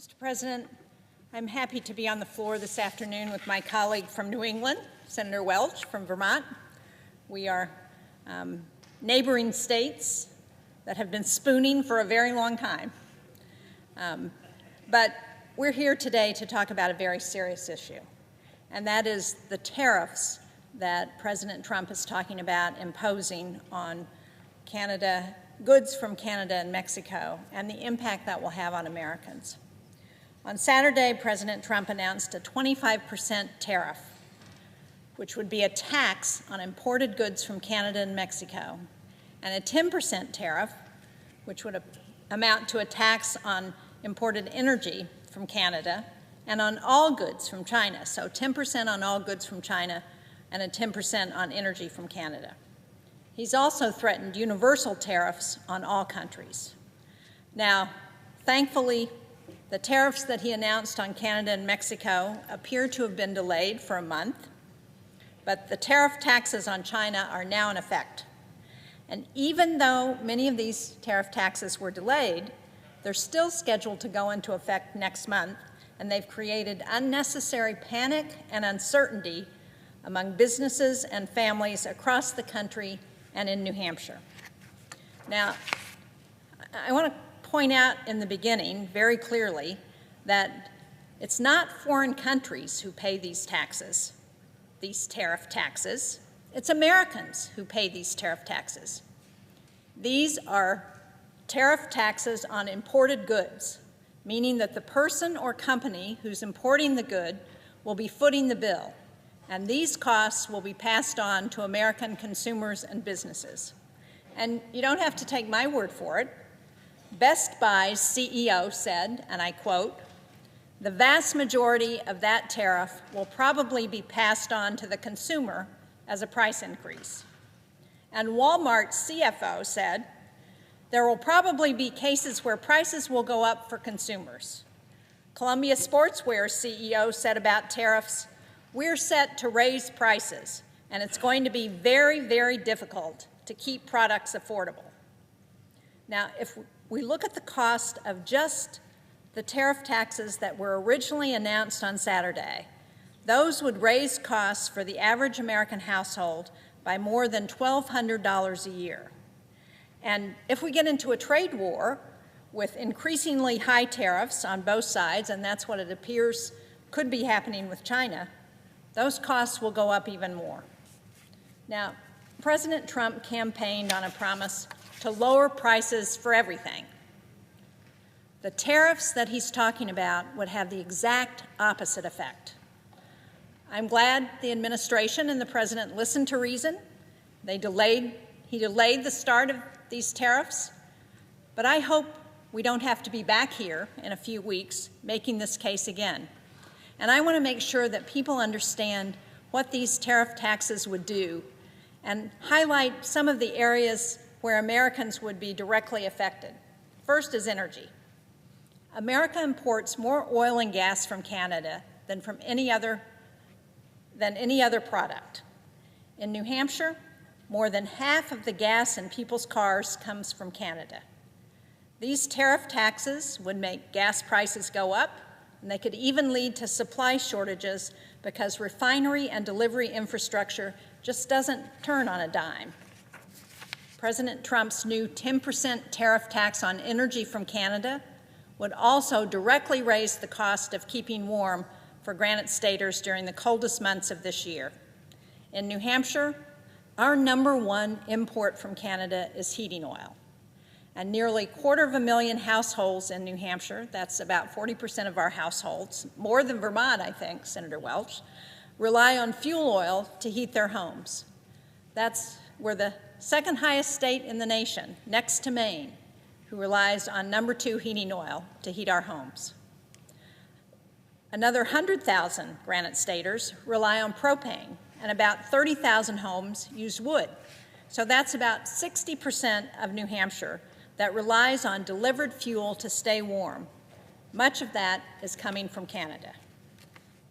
Mr. President, I'm happy to be on the floor this afternoon with my colleague from New England, Senator Welch from Vermont. We are neighboring states that have been spooning for a very long time. But we're here today to talk about a very serious issue, and that is the tariffs that President Trump is talking about imposing on Canada, goods from Canada and Mexico, and the impact that will have on Americans. On Saturday, President Trump announced a 25% tariff, which would be a tax on imported goods from Canada and Mexico, and a 10% tariff, which would amount to a tax on imported energy from Canada and on all goods from China. So 10% on all goods from China and a 10% on energy from Canada. He's also threatened universal tariffs on all countries. Now, thankfully, the tariffs that he announced on Canada and Mexico appear to have been delayed for a month, but the tariff taxes on China are now in effect. And even though many of these tariff taxes were delayed, they're still scheduled to go into effect next month, and they've created unnecessary panic and uncertainty among businesses and families across the country and in New Hampshire. Now, I want to point out in the beginning very clearly that it's not foreign countries who pay these taxes, these tariff taxes. It's Americans who pay these tariff taxes. These are tariff taxes on imported goods, meaning that the person or company who's importing the good will be footing the bill, and these costs will be passed on to American consumers and businesses. And you don't have to take my word for it. Best Buy's CEO said, and I quote, "The vast majority of that tariff will probably be passed on to the consumer as a price increase." And Walmart's CFO said, "There will probably be cases where prices will go up for consumers." Columbia Sportswear's CEO said about tariffs, "We're set to raise prices, and it's going to be very, very difficult to keep products affordable." Now, if we look at the cost of just the tariff taxes that were originally announced on Saturday, those would raise costs for the average American household by more than $1,200 a year. And if we get into a trade war with increasingly high tariffs on both sides, and that's what it appears could be happening with China, those costs will go up even more. Now, President Trump campaigned on a promise to lower prices for everything. The tariffs that he's talking about would have the exact opposite effect. I'm glad the administration and the president listened to reason. He delayed the start of these tariffs, but I hope we don't have to be back here in a few weeks making this case again. And I want to make sure that people understand what these tariff taxes would do and highlight some of the areas where Americans would be directly affected. First is energy. America imports more oil and gas from Canada than any other product. In New Hampshire, more than half of the gas in people's cars comes from Canada. These tariff taxes would make gas prices go up, and they could even lead to supply shortages because refinery and delivery infrastructure just doesn't turn on a dime. President Trump's new 10% tariff tax on energy from Canada would also directly raise the cost of keeping warm for Granite Staters during the coldest months of this year. In New Hampshire, our #1 import from Canada is heating oil. And nearly 250,000 households in New Hampshire, that's about 40% of our households, more than Vermont, I think, Senator Welch, rely on fuel oil to heat their homes. We're the second highest state in the nation, next to Maine, who relies on #2 heating oil to heat our homes. Another 100,000 Granite Staters rely on propane, and about 30,000 homes use wood. So that's about 60% of New Hampshire that relies on delivered fuel to stay warm. Much of that is coming from Canada.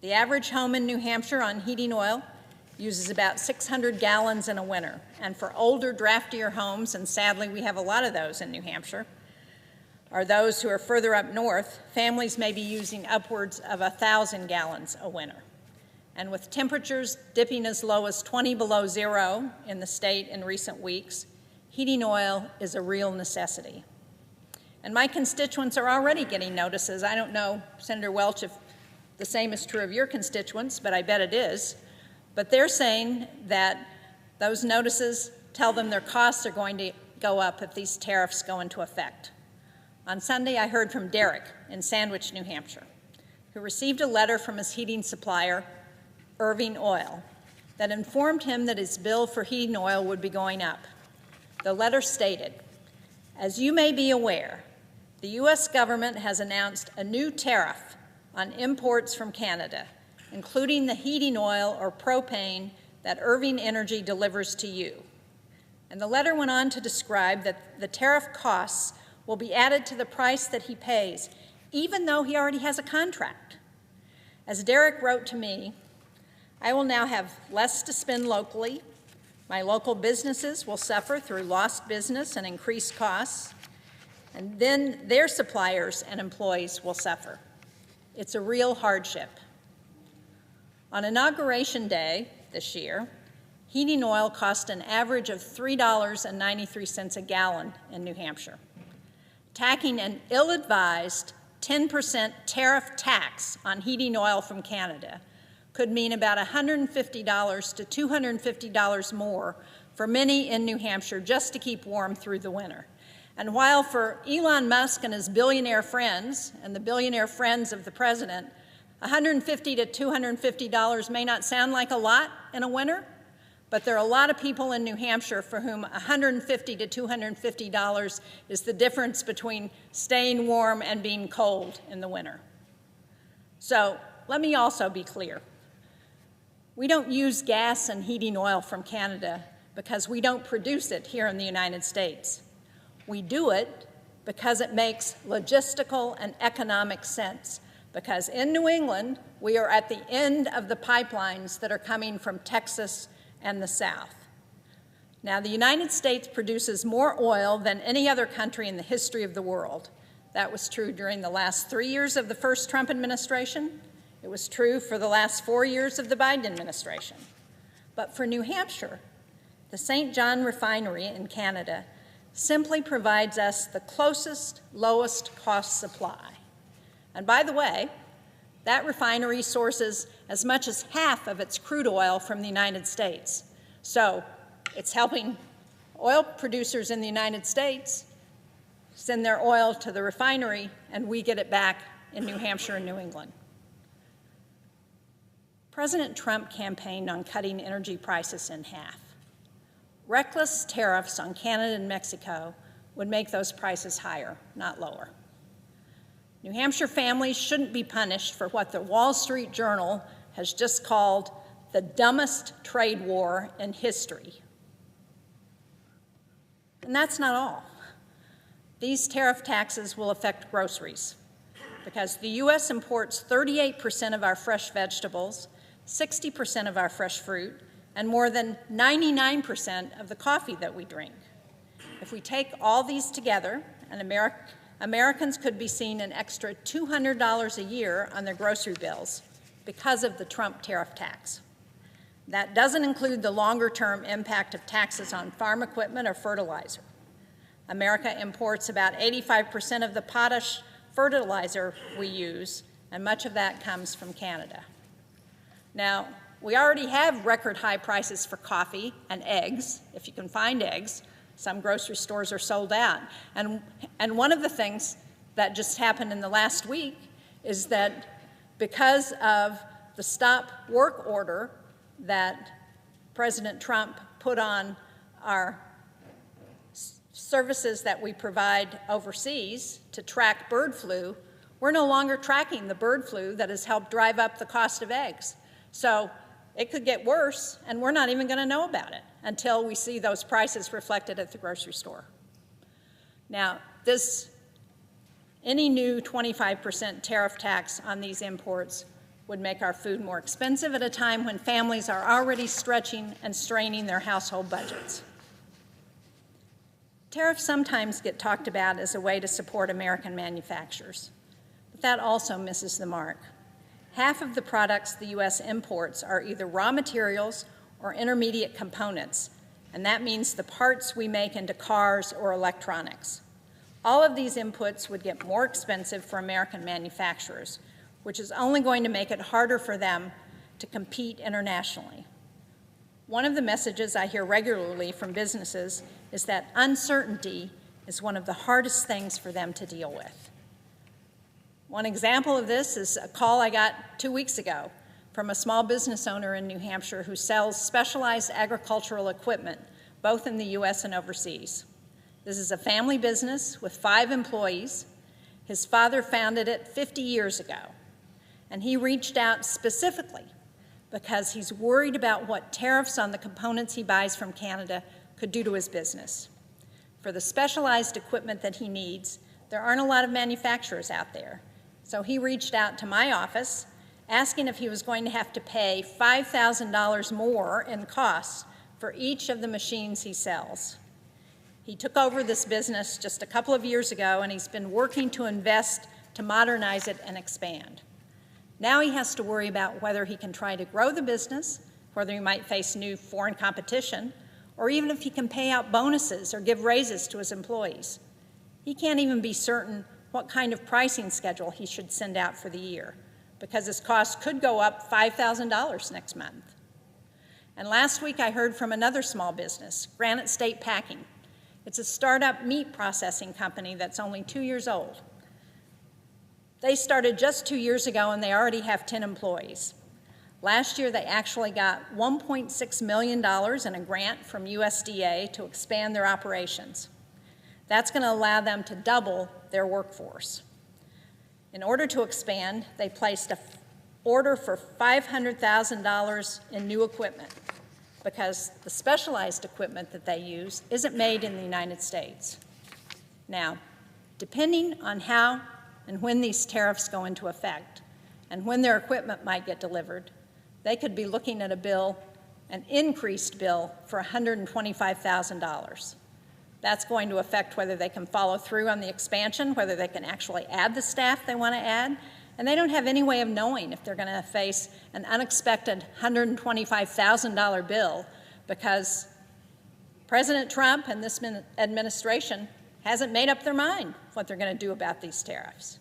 The average home in New Hampshire on heating oil uses about 600 gallons in a winter. And for older, draftier homes, and sadly we have a lot of those in New Hampshire, or those who are further up north, families may be using upwards of 1,000 gallons a winter. And with temperatures dipping as low as 20 below zero in the state in recent weeks, heating oil is a real necessity. And my constituents are already getting notices. I don't know, Senator Welch, if the same is true of your constituents, but I bet it is. But they're saying that those notices tell them their costs are going to go up if these tariffs go into effect. On Sunday, I heard from Derek in Sandwich, New Hampshire, who received a letter from his heating supplier, Irving Oil, that informed him that his bill for heating oil would be going up. The letter stated, "As you may be aware, the U.S. government has announced a new tariff on imports from Canada, including the heating oil or propane that Irving Energy delivers to you." And the letter went on to describe that the tariff costs will be added to the price that he pays, even though he already has a contract. As Derek wrote to me, "I will now have less to spend locally. My local businesses will suffer through lost business and increased costs, and then their suppliers and employees will suffer. It's a real hardship." On Inauguration Day this year, heating oil cost an average of $3.93 a gallon in New Hampshire. Tacking an ill-advised 10% tariff tax on heating oil from Canada could mean about $150 to $250 more for many in New Hampshire just to keep warm through the winter. And while for Elon Musk and his billionaire friends and the billionaire friends of the president, $150 to $250 may not sound like a lot in a winter, but there are a lot of people in New Hampshire for whom $150 to $250 is the difference between staying warm and being cold in the winter. So let me also be clear. We don't use gas and heating oil from Canada because we don't produce it here in the United States. We do it because it makes logistical and economic sense, because in New England, we are at the end of the pipelines that are coming from Texas and the South. Now, the United States produces more oil than any other country in the history of the world. That was true during the last 3 years of the first Trump administration. It was true for the last 4 years of the Biden administration. But for New Hampshire, the St. John refinery in Canada simply provides us the closest, lowest cost supply. And by the way, that refinery sources as much as half of its crude oil from the United States. So it's helping oil producers in the United States send their oil to the refinery, and we get it back in New Hampshire and New England. President Trump campaigned on cutting energy prices in half. Reckless tariffs on Canada and Mexico would make those prices higher, not lower. New Hampshire families shouldn't be punished for what the Wall Street Journal has just called the dumbest trade war in history. And that's not all. These tariff taxes will affect groceries, because the U.S. imports 38% of our fresh vegetables, 60% of our fresh fruit, and more than 99% of the coffee that we drink. If we take all these together, Americans could be seeing an extra $200 a year on their grocery bills because of the Trump tariff tax. That doesn't include the longer-term impact of taxes on farm equipment or fertilizer. America imports about 85% of the potash fertilizer we use, and much of that comes from Canada. Now, we already have record high prices for coffee and eggs, if you can find eggs. Some grocery stores are sold out. And one of the things that just happened in the last week is that because of the stop work order that President Trump put on our services that we provide overseas to track bird flu, we're no longer tracking the bird flu that has helped drive up the cost of eggs. So it could get worse, and we're not even going to know about it until we see those prices reflected at the grocery store. Now, any new 25% tariff tax on these imports would make our food more expensive at a time when families are already stretching and straining their household budgets. Tariffs sometimes get talked about as a way to support American manufacturers, but that also misses the mark. Half of the products the U.S. imports are either raw materials or intermediate components, and that means the parts we make into cars or electronics. All of these inputs would get more expensive for American manufacturers, which is only going to make it harder for them to compete internationally. One of the messages I hear regularly from businesses is that uncertainty is one of the hardest things for them to deal with. One example of this is a call I got 2 weeks ago from a small business owner in New Hampshire who sells specialized agricultural equipment, both in the U.S. and overseas. This is a family business with 5 employees. His father founded it 50 years ago, and he reached out specifically because he's worried about what tariffs on the components he buys from Canada could do to his business. For the specialized equipment that he needs, there aren't a lot of manufacturers out there. So he reached out to my office, asking if he was going to have to pay $5,000 more in costs for each of the machines he sells. He took over this business just a couple of years ago, and he's been working to invest to modernize it and expand. Now he has to worry about whether he can try to grow the business, whether he might face new foreign competition, or even if he can pay out bonuses or give raises to his employees. He can't even be certain what kind of pricing schedule he should send out for the year, because his costs could go up $5,000 next month. And last week I heard from another small business, Granite State Packing. It's a startup meat processing company that's only 2 years old. They started just 2 years ago, and they already have 10 employees. Last year, they actually got $1.6 million in a grant from USDA to expand their operations. That's going to allow them to double their workforce. In order to expand, they placed an order for $500,000 in new equipment because the specialized equipment that they use isn't made in the United States. Now, depending on how and when these tariffs go into effect, and when their equipment might get delivered, they could be looking at a bill, an increased bill for $125,000. That's going to affect whether they can follow through on the expansion, whether they can actually add the staff they want to add, and they don't have any way of knowing if they're going to face an unexpected $125,000 bill because President Trump and this administration hasn't made up their mind what they're going to do about these tariffs.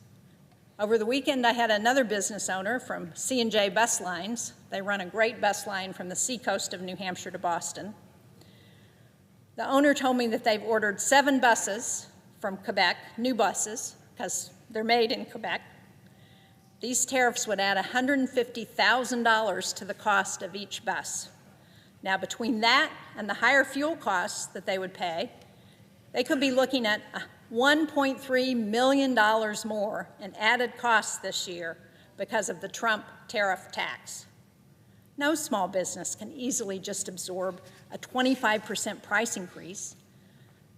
Over the weekend, I had another business owner from C&J Bus Lines. They run a great bus line from the seacoast of New Hampshire to Boston. The owner told me that they've ordered 7 buses from Quebec, new buses, because they're made in Quebec. These tariffs would add $150,000 to the cost of each bus. Now, between that and the higher fuel costs that they would pay, they could be looking at $1.3 million more in added costs this year because of the Trump tariff tax. No small business can easily just absorb a 25% price increase,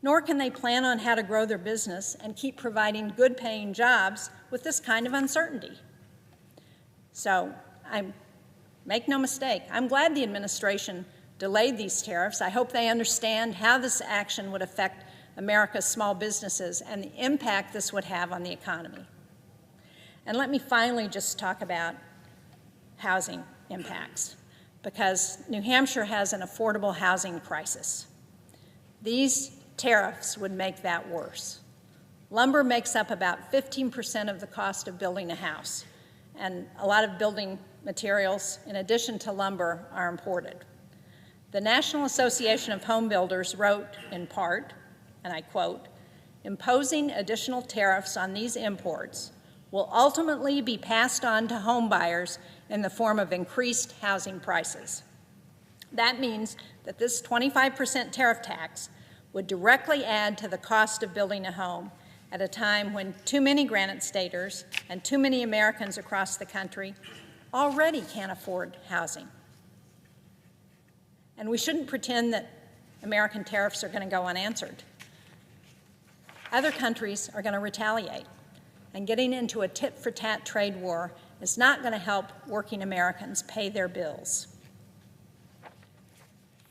nor can they plan on how to grow their business and keep providing good-paying jobs with this kind of uncertainty. So, make no mistake, I'm glad the administration delayed these tariffs. I hope they understand how this action would affect America's small businesses and the impact this would have on the economy. And let me finally just talk about housing impacts, because New Hampshire has an affordable housing crisis. These tariffs would make that worse. Lumber makes up about 15% of the cost of building a house, and a lot of building materials, in addition to lumber, are imported. The National Association of Home Builders wrote, in part, and I quote, "Imposing additional tariffs on these imports will ultimately be passed on to home buyers in the form of increased housing prices." That means that this 25% tariff tax would directly add to the cost of building a home at a time when too many Granite Staters and too many Americans across the country already can't afford housing. And we shouldn't pretend that American tariffs are going to go unanswered. Other countries are going to retaliate, and getting into a tit-for-tat trade war is not going to help working Americans pay their bills.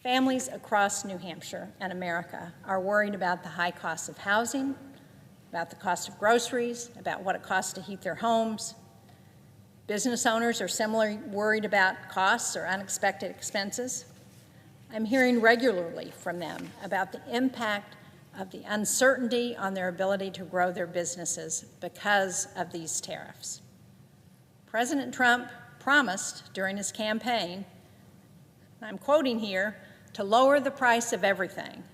Families across New Hampshire and America are worried about the high cost of housing, about the cost of groceries, about what it costs to heat their homes. Business owners are similarly worried about costs or unexpected expenses. I'm hearing regularly from them about the impact of the uncertainty on their ability to grow their businesses because of these tariffs. President Trump promised during his campaign, I'm quoting here, to lower the price of everything.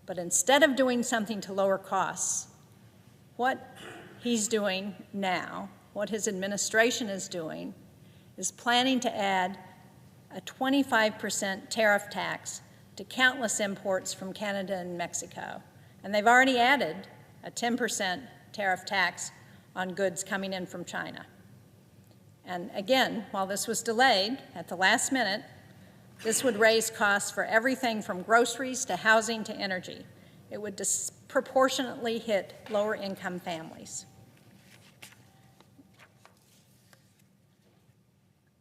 But instead of doing something to lower costs, what he's doing now, what his administration is doing, is planning to add a 25% tariff tax to countless imports from Canada and Mexico. And they've already added a 10% tariff tax on goods coming in from China. And again, while this was delayed at the last minute, this would raise costs for everything from groceries to housing to energy. It would disproportionately hit lower-income families.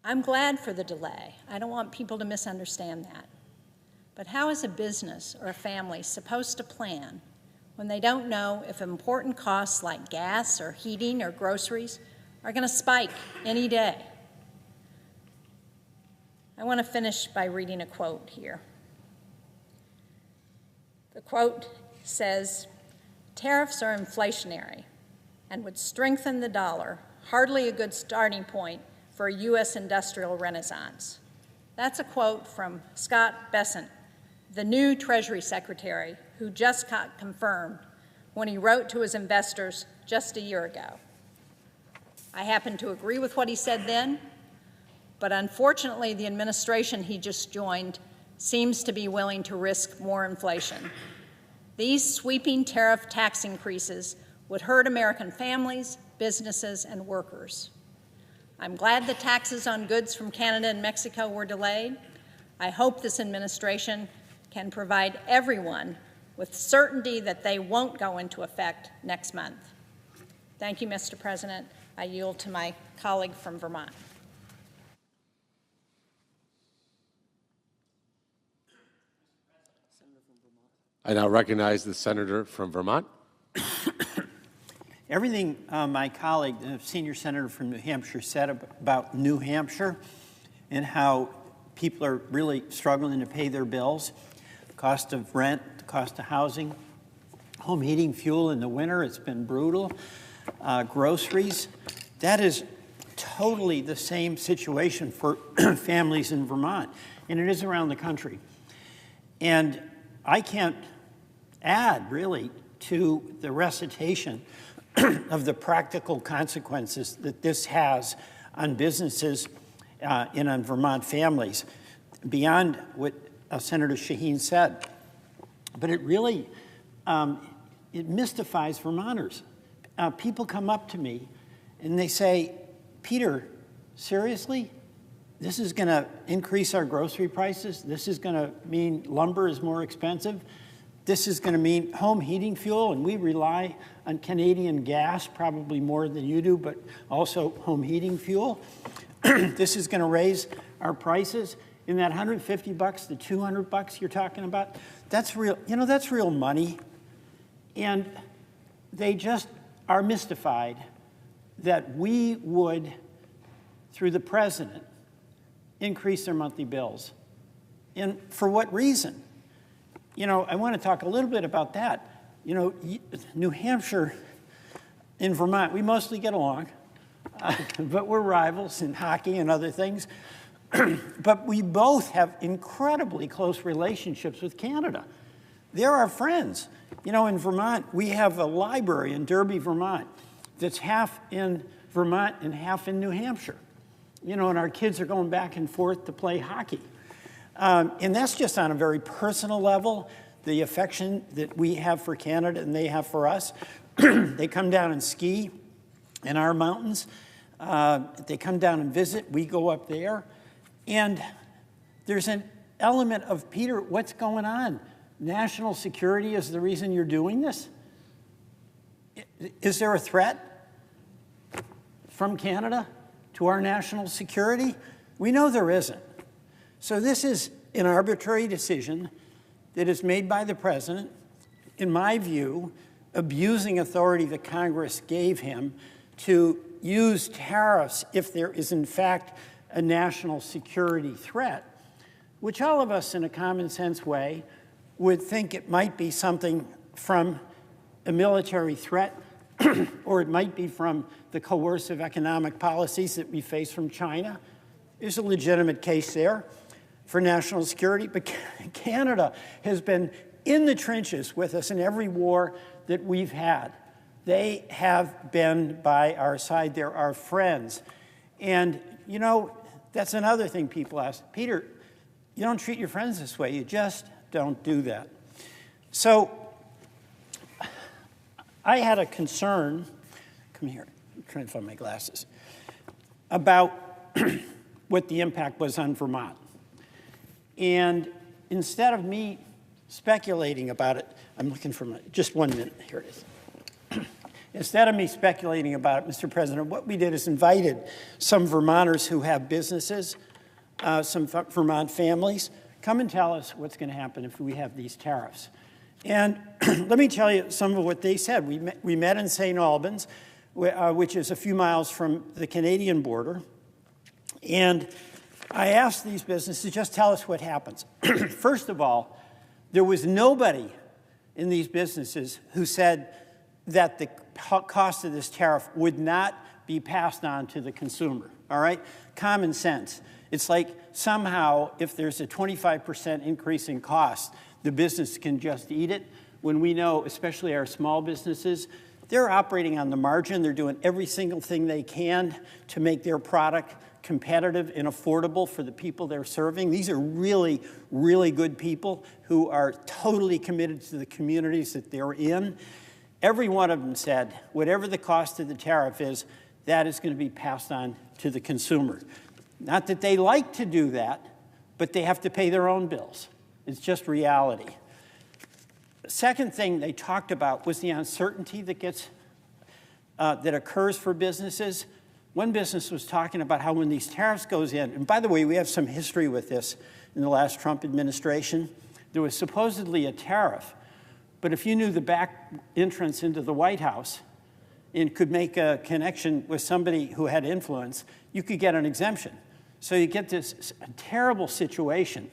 I'm glad for the delay. I don't want people to misunderstand that. But how is a business or a family supposed to plan when they don't know if important costs like gas or heating or groceries are going to spike any day? I want to finish by reading a quote here. The quote says, "Tariffs are inflationary and would strengthen the dollar, hardly a good starting point for a U.S. industrial renaissance." That's a quote from Scott Bessent, the new Treasury Secretary, who just got confirmed when he wrote to his investors just a year ago. I happen to agree with what he said then, but unfortunately the administration he just joined seems to be willing to risk more inflation. These sweeping tariff tax increases would hurt American families, businesses, and workers. I'm glad the taxes on goods from Canada and Mexico were delayed. I hope this administration can provide everyone with certainty that they won't go into effect next month. Thank you, Mr. President. I yield to my colleague from Vermont. I now recognize the senator from Vermont. Everything my colleague, the senior senator from New Hampshire, said about New Hampshire and how people are really struggling to pay their bills, the cost of rent, the cost of housing, home heating fuel in the winter, it's been brutal, groceries. That is totally the same situation for families in Vermont, and it is around the country. And I can't add, really, to the recitation of the practical consequences that this has on businesses and on Vermont families, beyond what Senator Shaheen said. But it really, it mystifies Vermonters. People come up to me and they say, "Peter, seriously? This is going to increase our grocery prices? This is going to mean lumber is more expensive? This is going to mean home heating fuel, and we rely on Canadian gas probably more than you do, but also home heating fuel. This is going to raise our prices in that $150 to $200 you're talking about. That's real, that's real money." And they just are mystified that we would, through the president, increase their monthly bills. And for what reason? I want to talk a little bit about that. New Hampshire and Vermont, we mostly get along, but we're rivals in hockey and other things. But we both have incredibly close relationships with Canada. They're our friends. In Vermont, we have a library in Derby, Vermont, that's half in Vermont and half in New Hampshire. And our kids are going back and forth to play hockey. And that's just on a very personal level, the affection that we have for Canada and they have for us. They come down and ski in our mountains. They come down and visit. We go up there. And there's an element of, "Peter, what's going on? National security is the reason you're doing this? Is there a threat from Canada to our national security?" We know there isn't. So this is an arbitrary decision that is made by the president, in my view, abusing authority that Congress gave him to use tariffs if there is, in fact, a national security threat, which all of us in a common sense way would think it might be something from a military threat or it might be from the coercive economic policies that we face from China. There's a legitimate case there for national security, but Canada has been in the trenches with us in every war that we've had. They have been by our side. They're our friends. And, you know, that's another thing people ask. Peter, you don't treat your friends this way. You just don't do that. So I had a concern, come here, I'm trying to find my glasses, about what the impact was on Vermont. And instead of me speculating about it, I'm looking for just 1 minute, here it is. Instead of me speculating about it, Mr. President, what we did is invited some Vermonters who have businesses, some Vermont families, come and tell us what's going to happen if we have these tariffs. And let me tell you some of what they said. We met in St. Albans, which is a few miles from the Canadian border. And I asked these businesses, just tell us what happens. First of all, there was nobody in these businesses who said that the cost of this tariff would not be passed on to the consumer, all right? Common sense. It's like somehow if there's a 25% increase in cost, the business can just eat it, when we know, especially our small businesses, they're operating on the margin. They're doing every single thing they can to make their product competitive and affordable for the people they're serving. These are really, really good people who are totally committed to the communities that they're in. Every one of them said, whatever the cost of the tariff is, that is going to be passed on to the consumer. Not that they like to do that, but they have to pay their own bills. It's just reality. The second thing they talked about was the uncertainty that occurs for businesses. One business was talking about how when these tariffs goes in, and by the way, we have some history with this in the last Trump administration, there was supposedly a tariff, but if you knew the back entrance into the White House and could make a connection with somebody who had influence, you could get an exemption. So you get this terrible situation,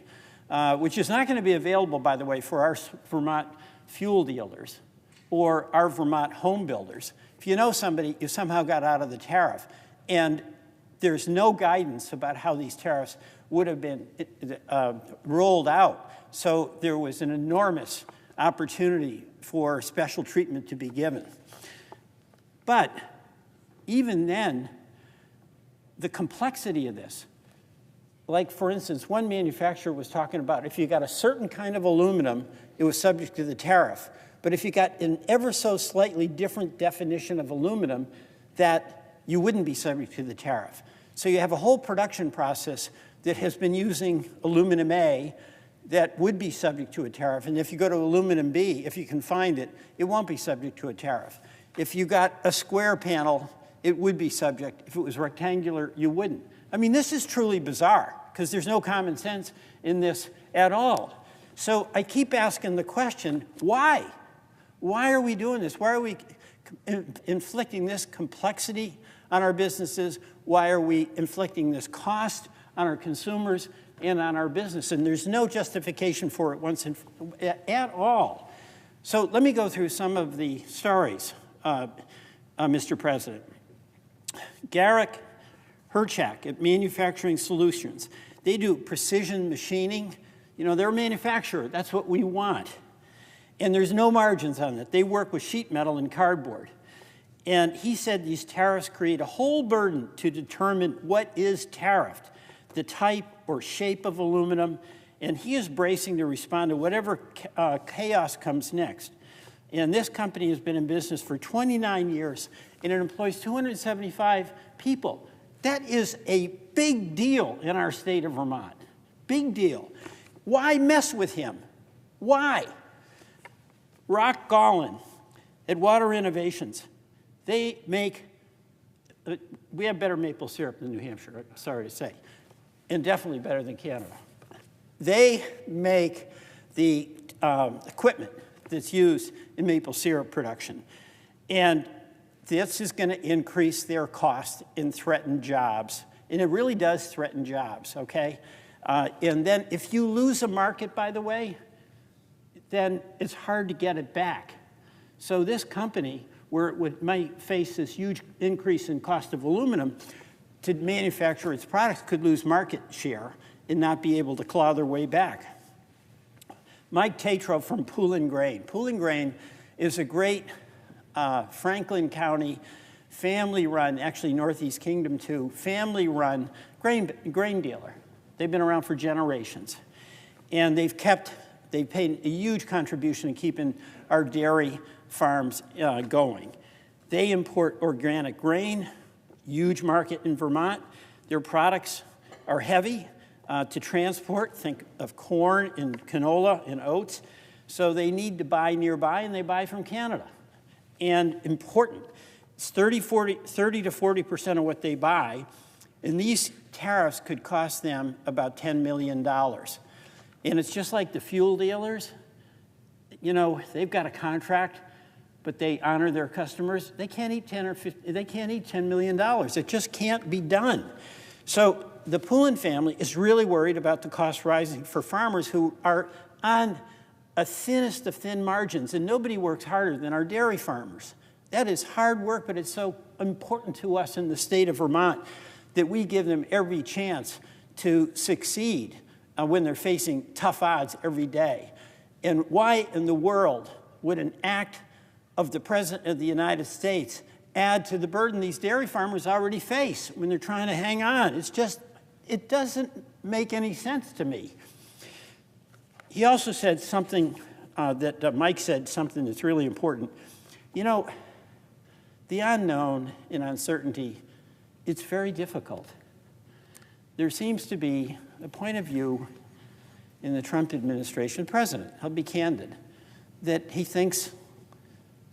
which is not going to be available, by the way, for our Vermont fuel dealers or our Vermont home builders. If you know somebody, you somehow got out of the tariff, and there's no guidance about how these tariffs would have been rolled out. So there was an enormous opportunity for special treatment to be given. But even then, the complexity of this, like for instance, one manufacturer was talking about if you got a certain kind of aluminum, it was subject to the tariff. But if you got an ever so slightly different definition of aluminum, that you wouldn't be subject to the tariff. So you have a whole production process that has been using aluminum A that would be subject to a tariff. And if you go to aluminum B, if you can find it, it won't be subject to a tariff. If you got a square panel, it would be subject. If it was rectangular, you wouldn't. I mean, this is truly bizarre because there's no common sense in this at all. So I keep asking the question, why? Why are we doing this? Why are we inflicting this complexity on our businesses? Why are we inflicting this cost on our consumers and on our business? And there's no justification for it once at all. So let me go through some of the stories, Mr. President. Garrick Herchak at Manufacturing Solutions. They do precision machining. You know, they're a manufacturer. That's what we want. And there's no margins on it. They work with sheet metal and cardboard. And he said these tariffs create a whole burden to determine what is tariffed, the type or shape of aluminum, and he is bracing to respond to whatever chaos comes next. And this company has been in business for 29 years, and it employs 275 people. That is a big deal in our state of Vermont. Big deal. Why mess with him? Why? Rock Gollin at Water Innovations. They make, we have better maple syrup than New Hampshire, sorry to say, and definitely better than Canada. They make the equipment that's used in maple syrup production. And this is going to increase their cost and threaten jobs. And it really does threaten jobs, okay? And then if you lose a market, by the way, then it's hard to get it back. So this company, where it might face this huge increase in cost of aluminum to manufacture its products, could lose market share and not be able to claw their way back. Mike Tatro from Poulin Grain. Poulin Grain is a great Franklin County family-run, actually Northeast Kingdom too, family-run grain dealer. They've been around for generations. And they've paid a huge contribution in keeping our dairy farms going. They import organic grain, huge market in Vermont. Their products are heavy to transport. Think of corn and canola and oats. So they need to buy nearby, and they buy from Canada. And important, it's 30 to 40% of what they buy, and these tariffs could cost them about $10 million. And it's just like the fuel dealers. You know, they've got a contract, but they honor their customers. They can't eat $10 million. It just can't be done. So the Poulin family is really worried about the cost rising for farmers who are on a thinnest of thin margins, and nobody works harder than our dairy farmers. That is hard work, but it's so important to us in the state of Vermont that we give them every chance to succeed when they're facing tough odds every day. And why in the world would an act of the President of the United States add to the burden these dairy farmers already face when they're trying to hang on? It's just, it doesn't make any sense to me. He also said something that Mike said, something that's really important. You know, the unknown and uncertainty, it's very difficult. There seems to be a point of view in the Trump administration, president, I'll be candid, that he thinks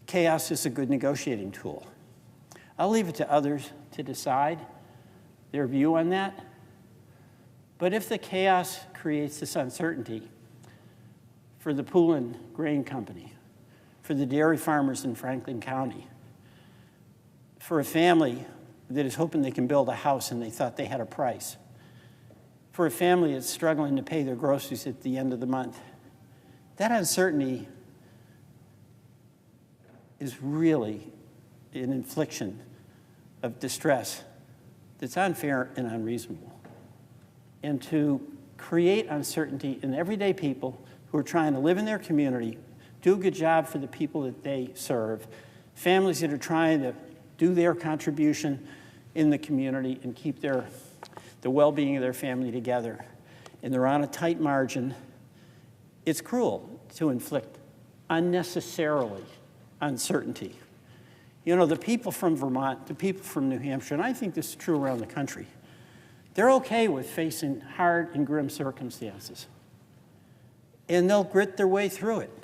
chaos is a good negotiating tool. I'll leave it to others to decide their view on that. But if the chaos creates this uncertainty for the Poulin Grain Company, for the dairy farmers in Franklin County, for a family that is hoping they can build a house and they thought they had a price, for a family that's struggling to pay their groceries at the end of the month, that uncertainty is really an infliction of distress that's unfair and unreasonable. And to create uncertainty in everyday people who are trying to live in their community, do a good job for the people that they serve, families that are trying to do their contribution in the community and keep the well-being of their family together, and they're on a tight margin, it's cruel to inflict unnecessarily uncertainty. You know, the people from Vermont, the people from New Hampshire, and I think this is true around the country, they're okay with facing hard and grim circumstances. And they'll grit their way through it.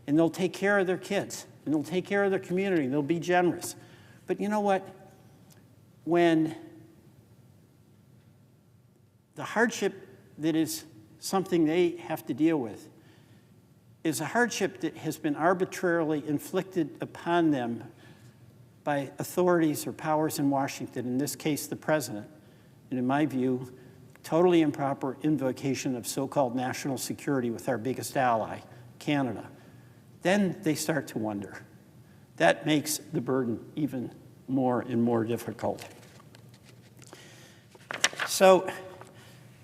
And they'll take care of their kids. And they'll take care of their community. They'll be generous. But you know what? When the hardship that is something they have to deal with is a hardship that has been arbitrarily inflicted upon them by authorities or powers in Washington, in this case the president, and in my view, totally improper invocation of so-called national security with our biggest ally, Canada, then they start to wonder. That makes the burden even more and more difficult. So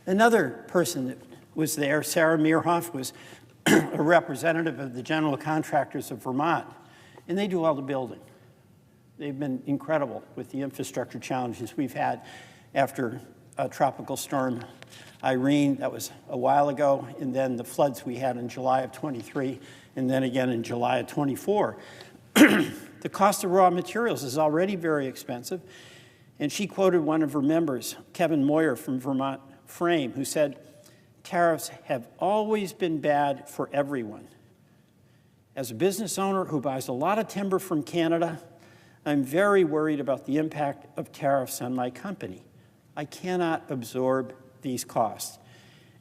another person that was there, Sarah Meerhoff, was a representative of the general contractors of Vermont, and they do all the building. They've been incredible with the infrastructure challenges we've had after Tropical Storm Irene, that was a while ago, and then the floods we had in July of 23, and then again in July of 24. The cost of raw materials is already very expensive, and she quoted one of her members, Kevin Moyer from Vermont Frame, who said, "Tariffs have always been bad for everyone. As a business owner who buys a lot of timber from Canada, I'm very worried about the impact of tariffs on my company. I cannot absorb these costs."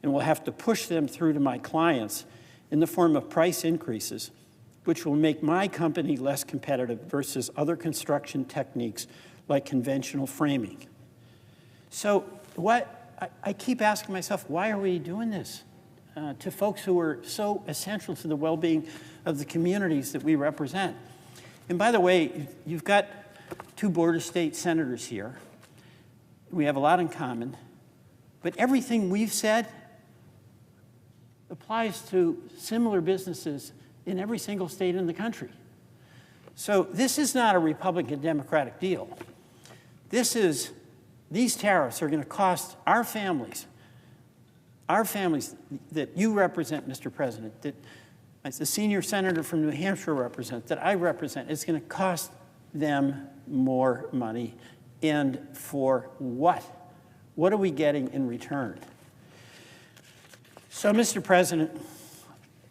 and will have to push them through to my clients in the form of price increases, which will make my company less competitive versus other construction techniques like conventional framing. So I keep asking myself, why are we doing this to folks who are so essential to the well-being of the communities that we represent? And by the way, you've got 2 border state senators here. We have a lot in common, but everything we've said applies to similar businesses in every single state in the country. So this is not a Republican-Democratic deal. These tariffs are going to cost our families that you represent, Mr. President, that as the senior senator from New Hampshire represent, that I represent, it's going to cost them more money. And for what? What are we getting in return? So, Mr. President,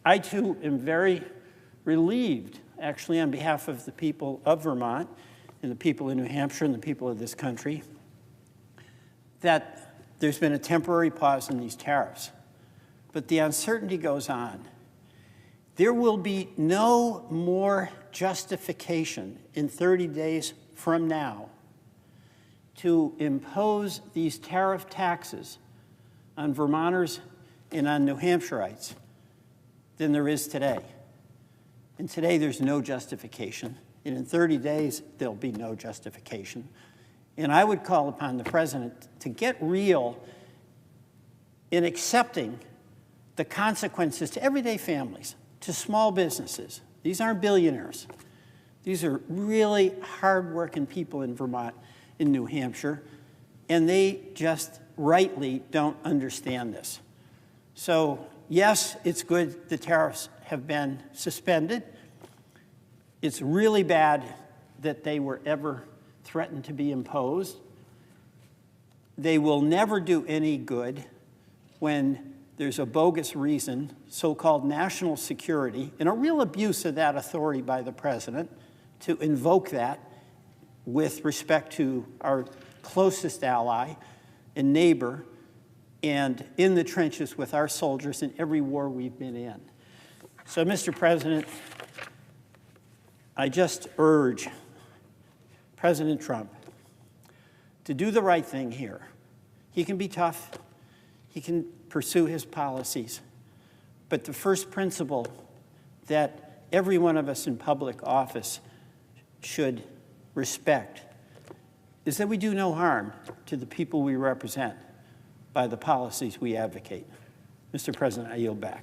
I too am very relieved, actually, on behalf of the people of Vermont and the people in New Hampshire and the people of this country, that there's been a temporary pause in these tariffs. But the uncertainty goes on. There will be no more justification in 30 days from now to impose these tariff taxes on Vermonters and on New Hampshireites than there is today. And today there's no justification, and in 30 days there'll be no justification. And I would call upon the President to get real in accepting the consequences to everyday families, to small businesses. These aren't billionaires. These are really hard-working people in Vermont, in New Hampshire, and they just rightly don't understand this. So, yes, it's good the tariffs have been suspended. It's really bad that they were ever threatened to be imposed. They will never do any good when there's a bogus reason, so-called national security, and a real abuse of that authority by the President to invoke that with respect to our closest ally and neighbor and in the trenches with our soldiers in every war we've been in. So, Mr. President, I just urge President Trump to do the right thing here. He can be tough. He can pursue his policies. But the first principle that every one of us in public office should respect is that we do no harm to the people we represent by the policies we advocate. Mr. President, I yield back.